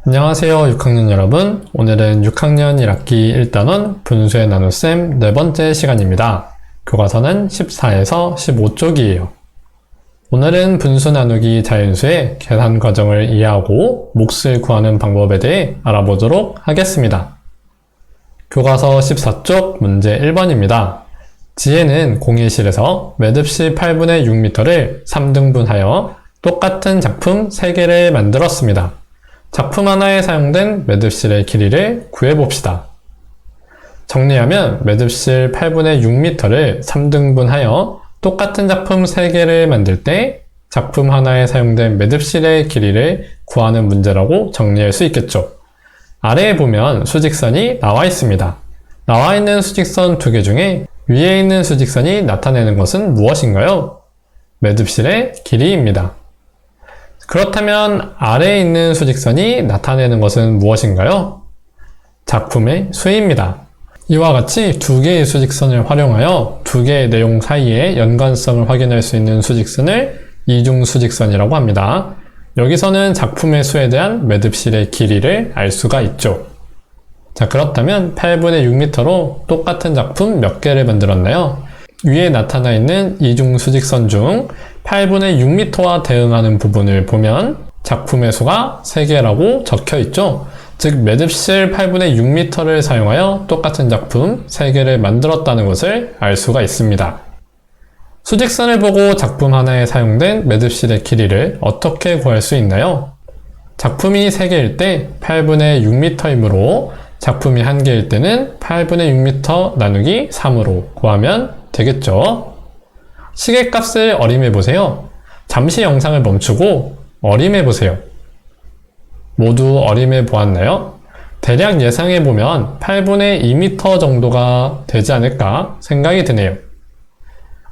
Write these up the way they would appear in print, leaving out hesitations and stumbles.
안녕하세요 6학년 여러분. 오늘은 6학년 1학기 1단원 분수의 나눗셈 네 번째 시간입니다. 교과서는 14에서 15쪽이에요. 오늘은 분수 나누기 자연수의 계산 과정을 이해하고 몫을 구하는 방법에 대해 알아보도록 하겠습니다. 교과서 14쪽 문제 1번입니다. 지혜는 공예실에서 매듭실 8분의 6m를 3등분하여 똑같은 작품 3개를 만들었습니다. 작품 하나에 사용된 매듭실의 길이를 구해봅시다. 정리하면 매듭실 8분의 6m를 3등분하여 똑같은 작품 3개를 만들 때 작품 하나에 사용된 매듭실의 길이를 구하는 문제라고 정리할 수 있겠죠. 아래에 보면 수직선이 나와 있습니다. 나와 있는 수직선 2개 중에 위에 있는 수직선이 나타내는 것은 무엇인가요? 매듭실의 길이입니다. 그렇다면 아래에 있는 수직선이 나타내는 것은 무엇인가요? 작품의 수입니다. 이와 같이 2개의 수직선을 활용하여 2개의 내용 사이의 연관성을 확인할 수 있는 수직선을 이중수직선이라고 합니다. 여기서는 작품의 수에 대한 매듭실의 길이를 알 수가 있죠. 자, 그렇다면 8분의 6m로 똑같은 작품 몇 개를 만들었나요? 위에 나타나 있는 이중수직선 중 8분의 6m와 대응하는 부분을 보면 작품의 수가 3개라고 적혀 있죠. 즉 매듭실 8분의 6m를 사용하여 똑같은 작품 3개를 만들었다는 것을 알 수가 있습니다. 수직선을 보고 작품 하나에 사용된 매듭실의 길이를 어떻게 구할 수 있나요? 작품이 3개일 때 8분의 6m이므로 작품이 1개일 때는 8분의 6m 나누기 3으로 구하면 되겠죠. 시계값을 어림해보세요. 잠시 영상을 멈추고 어림해보세요. 모두 어림해보았나요? 대략 예상해보면 8분의 2m 정도가 되지 않을까 생각이 드네요.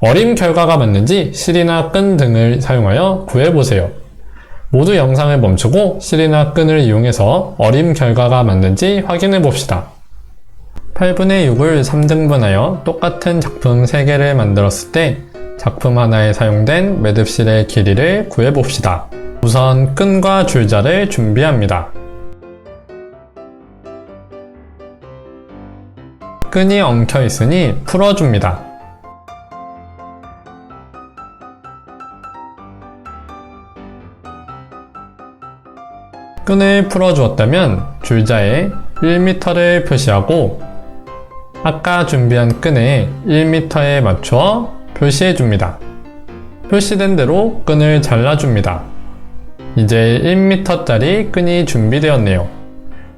어림 결과가 맞는지 실이나 끈 등을 사용하여 구해보세요. 모두 영상을 멈추고 실이나 끈을 이용해서 어림 결과가 맞는지 확인해봅시다. 8분의 6을 3등분하여 똑같은 작품 3개를 만들었을 때 작품 하나에 사용된 매듭실의 길이를 구해봅시다. 우선 끈과 줄자를 준비합니다. 끈이 엉켜 있으니 풀어줍니다. 끈을 풀어주었다면 줄자에 1m를 표시하고 아까 준비한 끈에 1m에 맞추어 표시해줍니다. 표시된 대로 끈을 잘라줍니다. 이제 1m짜리 끈이 준비되었네요.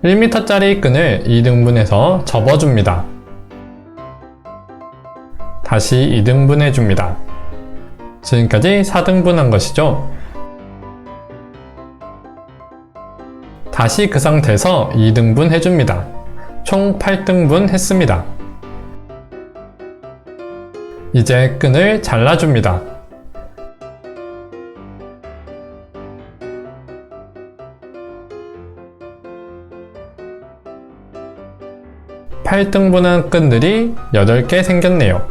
1m짜리 끈을 2등분해서 접어줍니다. 다시 2등분해줍니다. 지금까지 4등분한 것이죠. 다시 그 상태에서 2등분 해줍니다. 총 8등분 했습니다. 이제 끈을 잘라줍니다. (8등분한) 끈들이 8개 생겼네요.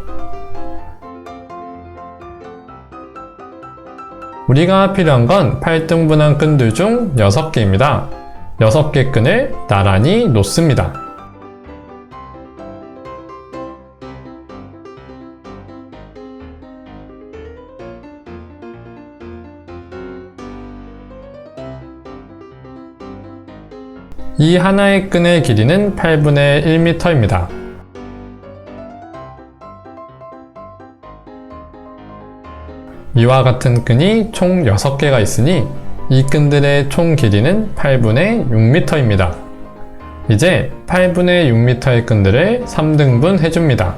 우리가 필요한 건 8등분한 끈들 중 6개입니다. 6개 끈을 나란히 놓습니다. 이 하나의 끈의 길이는 8분의 1m입니다. 이와 같은 끈이 총 6개가 있으니 이 끈들의 총 길이는 8분의 6m입니다. 이제 8분의 6m의 끈들을 3등분 해줍니다.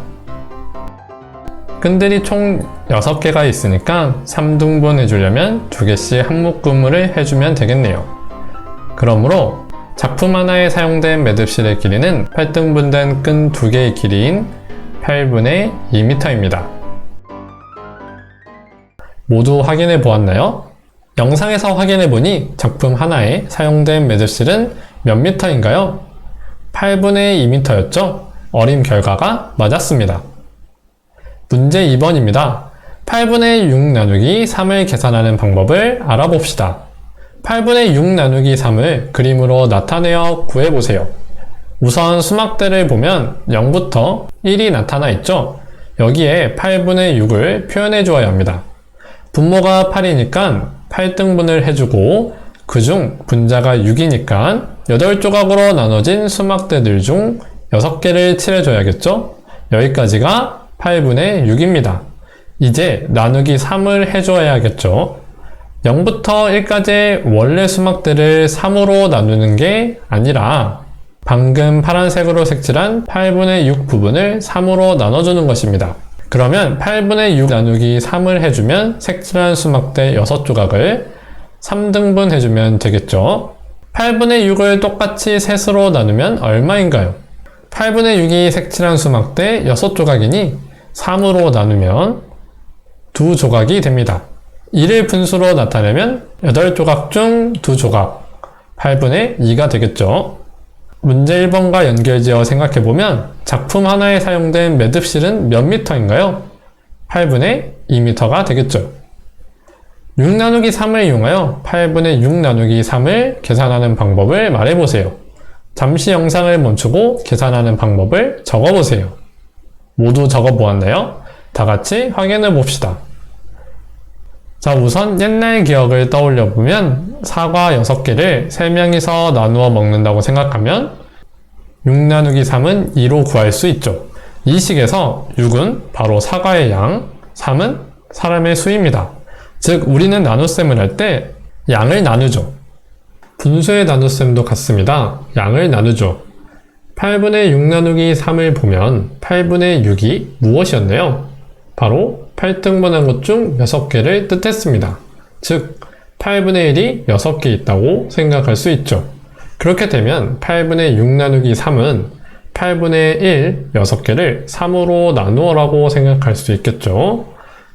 끈들이 총 6개가 있으니까 3등분 해주려면 2개씩 한 묶음을 해주면 되겠네요. 그러므로 작품 하나에 사용된 매듭실의 길이는 8등분된 끈 2개의 길이인 8분의 2m입니다. 모두 확인해 보았나요? 영상에서 확인해 보니 작품 하나에 사용된 매듭실은 몇 미터인가요? 8분의 2m였죠? 어림 결과가 맞았습니다. 문제 2번입니다. 8분의 6 나누기 3을 계산하는 방법을 알아봅시다. 8분의 6 나누기 3을 그림으로 나타내어 구해보세요. 우선 수막대를 보면 0부터 1이 나타나 있죠? 여기에 8분의 6을 표현해 주어야 합니다. 분모가 8이니까 8등분을 해주고 그중 분자가 6이니까 8조각으로 나눠진 수막대들 중 6개를 칠해줘야겠죠? 여기까지가 8분의 6입니다. 이제 나누기 3을 해줘야겠죠? 0부터 1까지의 원래 수막대를 3으로 나누는 게 아니라 방금 파란색으로 색칠한 8분의 6 부분을 3으로 나눠주는 것입니다. 그러면 8분의 6 나누기 3을 해주면 색칠한 수막대 6조각을 3등분 해주면 되겠죠? 8분의 6을 똑같이 셋으로 나누면 얼마인가요? 8분의 6이 색칠한 수막대 6조각이니 3으로 나누면 2조각이 됩니다. 이를 분수로 나타내면 8조각 중 2조각, 8분의 2가 되겠죠. 문제 1번과 연결지어 생각해보면 작품 하나에 사용된 매듭실은 몇 미터인가요? 8분의 2미터가 되겠죠. 6 나누기 3을 이용하여 8분의 6 나누기 3을 계산하는 방법을 말해보세요. 잠시 영상을 멈추고 계산하는 방법을 적어보세요. 모두 적어보았나요? 다 같이 확인해 봅시다. 자, 우선 옛날 기억을 떠올려보면 사과 6개를 3명이서 나누어 먹는다고 생각하면 6 나누기 3은 2로 구할 수 있죠. 이 식에서 6은 바로 사과의 양, 3은 사람의 수입니다. 즉 우리는 나눗셈을 할 때 양을 나누죠. 분수의 나눗셈도 같습니다. 양을 나누죠. 8분의 6 나누기 3을 보면 8분의 6이 무엇이었나요? 바로 8등분한 것 중 6개를 뜻했습니다. 즉 8분의 1이 6개 있다고 생각할 수 있죠. 그렇게 되면 8분의 6 나누기 3은 8분의 1, 6개를 3으로 나누어라고 생각할 수 있겠죠.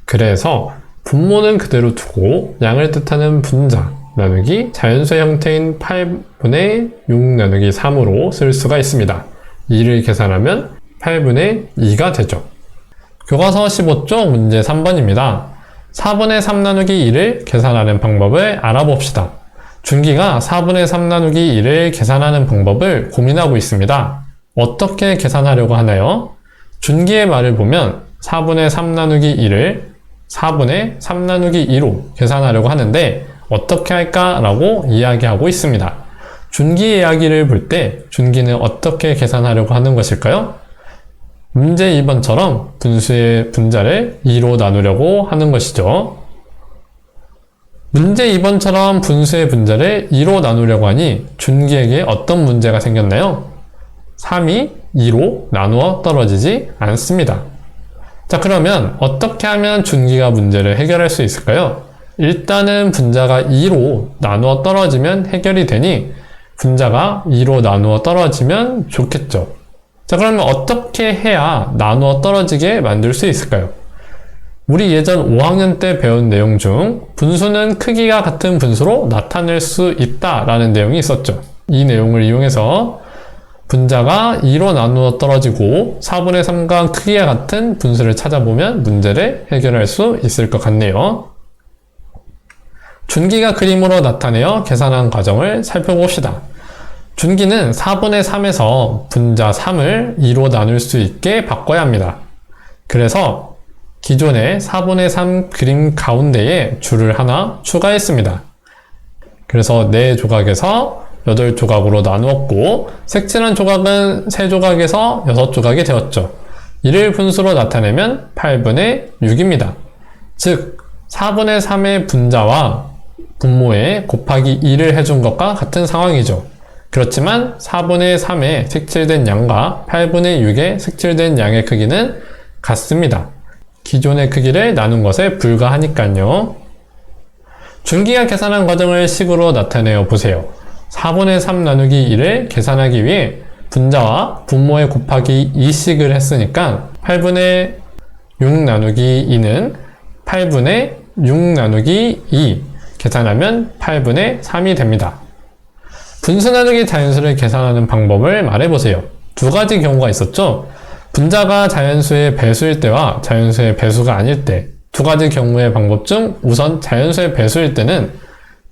그래서 분모는 그대로 두고 양을 뜻하는 분자 나누기 자연수의 형태인 8분의 6 나누기 3으로 쓸 수가 있습니다. 이를 계산하면 8분의 2가 되죠. 교과서 15쪽 문제 3번입니다. 4분의 3 나누기 2를 계산하는 방법을 알아봅시다. 준기가 4분의 3 나누기 2를 계산하는 방법을 고민하고 있습니다. 어떻게 계산하려고 하나요? 준기의 말을 보면 4분의 3 나누기 2를 4분의 3 나누기 2로 계산하려고 하는데 어떻게 할까라고 이야기하고 있습니다. 준기 이야기를 볼 때 준기는 어떻게 계산하려고 하는 것일까요? 문제 2번처럼 분수의 분자를 2로 나누려고 하는 것이죠. 문제 2번처럼 분수의 분자를 2로 나누려고 하니 준기에게 어떤 문제가 생겼나요? 3이 2로 나누어 떨어지지 않습니다. 자, 그러면 어떻게 하면 준기가 문제를 해결할 수 있을까요? 일단은 분자가 2로 나누어 떨어지면 해결이 되니 분자가 2로 나누어 떨어지면 좋겠죠. 자, 그러면 어떻게 해야 나누어 떨어지게 만들 수 있을까요? 우리 예전 5학년 때 배운 내용 중 분수는 크기가 같은 분수로 나타낼 수 있다라는 내용이 있었죠. 이 내용을 이용해서 분자가 2로 나누어 떨어지고 4분의 3과 크기가 같은 분수를 찾아보면 문제를 해결할 수 있을 것 같네요. 준기가 그림으로 나타내어 계산한 과정을 살펴봅시다. 준기는 4분의 3에서 분자 3을 2로 나눌 수 있게 바꿔야 합니다. 그래서 기존의 4분의 3 그림 가운데에 줄을 하나 추가했습니다. 그래서 4조각에서 8조각으로 나누었고 색칠한 조각은 3조각에서 6조각이 되었죠. 이를 분수로 나타내면 8분의 6입니다. 즉 4분의 3의 분자와 분모에 곱하기 2를 해준 것과 같은 상황이죠. 그렇지만 4분의 3에 색칠된 양과 8분의 6에 색칠된 양의 크기는 같습니다. 기존의 크기를 나눈 것에 불과하니까요. 준기가 계산한 과정을 식으로 나타내어 보세요. 4분의 3 나누기 2를 계산하기 위해 분자와 분모에 곱하기 2씩을 했으니까 8분의 6 나누기 2는 8분의 6 나누기 2 계산하면 8분의 3이 됩니다. 분수 나누기 자연수를 계산하는 방법을 말해보세요. 두 가지 경우가 있었죠. 분자가 자연수의 배수일 때와 자연수의 배수가 아닐 때, 두 가지 경우의 방법 중 우선 자연수의 배수일 때는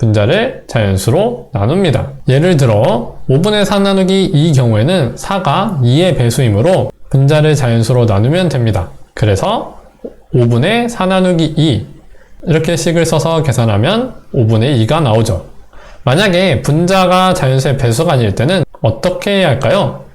분자를 자연수로 나눕니다. 예를 들어 5분의 4 나누기 2 경우에는 4가 2의 배수이므로 분자를 자연수로 나누면 됩니다. 그래서 5분의 4 나누기 2 이렇게 식을 써서 계산하면 5분의 2가 나오죠. 만약에 분자가 자연수의 배수가 아닐 때는 어떻게 해야 할까요?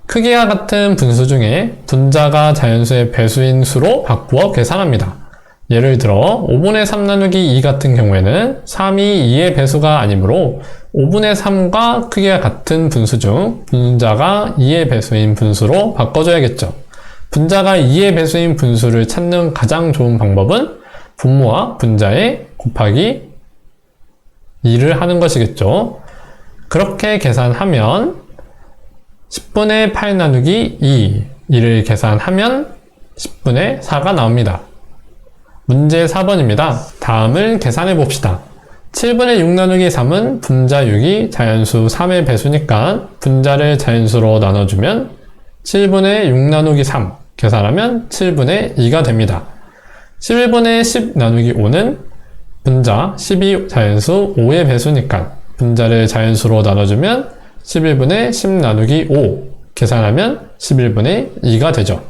크기와 같은 분수 중에 분자가 자연수의 배수인 수로 바꾸어 계산합니다. 예를 들어 5분의 3 나누기 2 같은 경우에는 3이 2의 배수가 아니므로 5분의 3과 크기가 같은 분수 중 분자가 2의 배수인 분수로 바꿔줘야겠죠. 분자가 2의 배수인 분수를 찾는 가장 좋은 방법은 분모와 분자의 곱하기 2를 하는 것이겠죠. 그렇게 계산하면 10분의 8 나누기 2를 계산하면 10분의 4가 나옵니다. 문제 4번입니다. 다음을 계산해 봅시다. 7분의 6 나누기 3은 분자 6이 자연수 3의 배수니까 분자를 자연수로 나눠주면 7분의 6 나누기 3 계산하면 7분의 2가 됩니다. 11분의 10 나누기 5는 분자 10이 자연수 5의 배수니까 분자를 자연수로 나눠주면 11분의 10 나누기 5 계산하면 11분의 2가 되죠.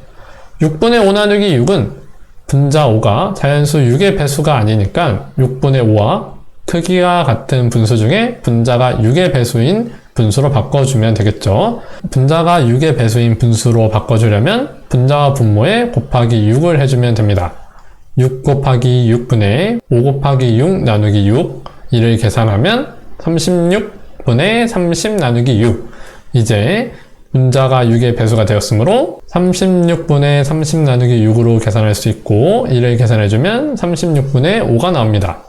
6분의 5 나누기 6은 분자 5가 자연수 6의 배수가 아니니까 6분의 5와 크기가 같은 분수 중에 분자가 6의 배수인 분수로 바꿔주면 되겠죠. 분자가 6의 배수인 분수로 바꿔주려면 분자와 분모에 곱하기 6을 해주면 됩니다. 6 곱하기 6분의 5 곱하기 6 나누기 6 이를 계산하면 36분의 30 나누기 6 이제 분자가 6의 배수가 되었으므로 36분의 30 나누기 6으로 계산할 수 있고 이를 계산해주면 36분의 5가 나옵니다.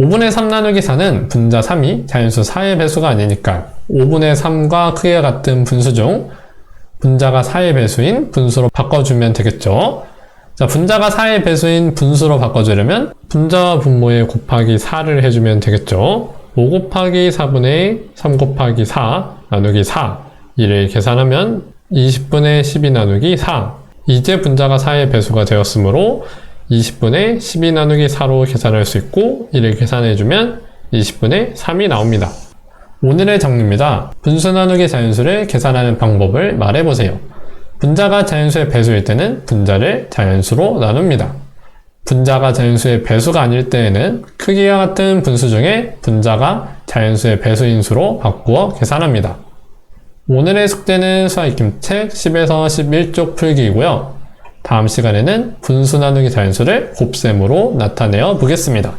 5분의 3 나누기 4는 분자 3이 자연수 4의 배수가 아니니까 5분의 3과 크기가 같은 분수 중 분자가 4의 배수인 분수로 바꿔주면 되겠죠. 자, 분자가 4의 배수인 분수로 바꿔주려면 분자와 분모에 곱하기 4를 해주면 되겠죠. 5 곱하기 4분의 3 곱하기 4 나누기 4 이를 계산하면 20분의 12 나누기 4 이제 분자가 4의 배수가 되었으므로 20분의 12 나누기 4로 계산할 수 있고 이를 계산해주면 20분의 3이 나옵니다. 오늘의 정리입니다. 분수 나누기 자연수를 계산하는 방법을 말해보세요. 분자가 자연수의 배수일 때는 분자를 자연수로 나눕니다. 분자가 자연수의 배수가 아닐 때에는 크기와 같은 분수 중에 분자가 자연수의 배수인 수로 바꾸어 계산합니다. 오늘의 숙제는 수학익힘책 10에서 11쪽 풀기이고요. 다음 시간에는 분수 나누기 자연수를 곱셈으로 나타내어 보겠습니다.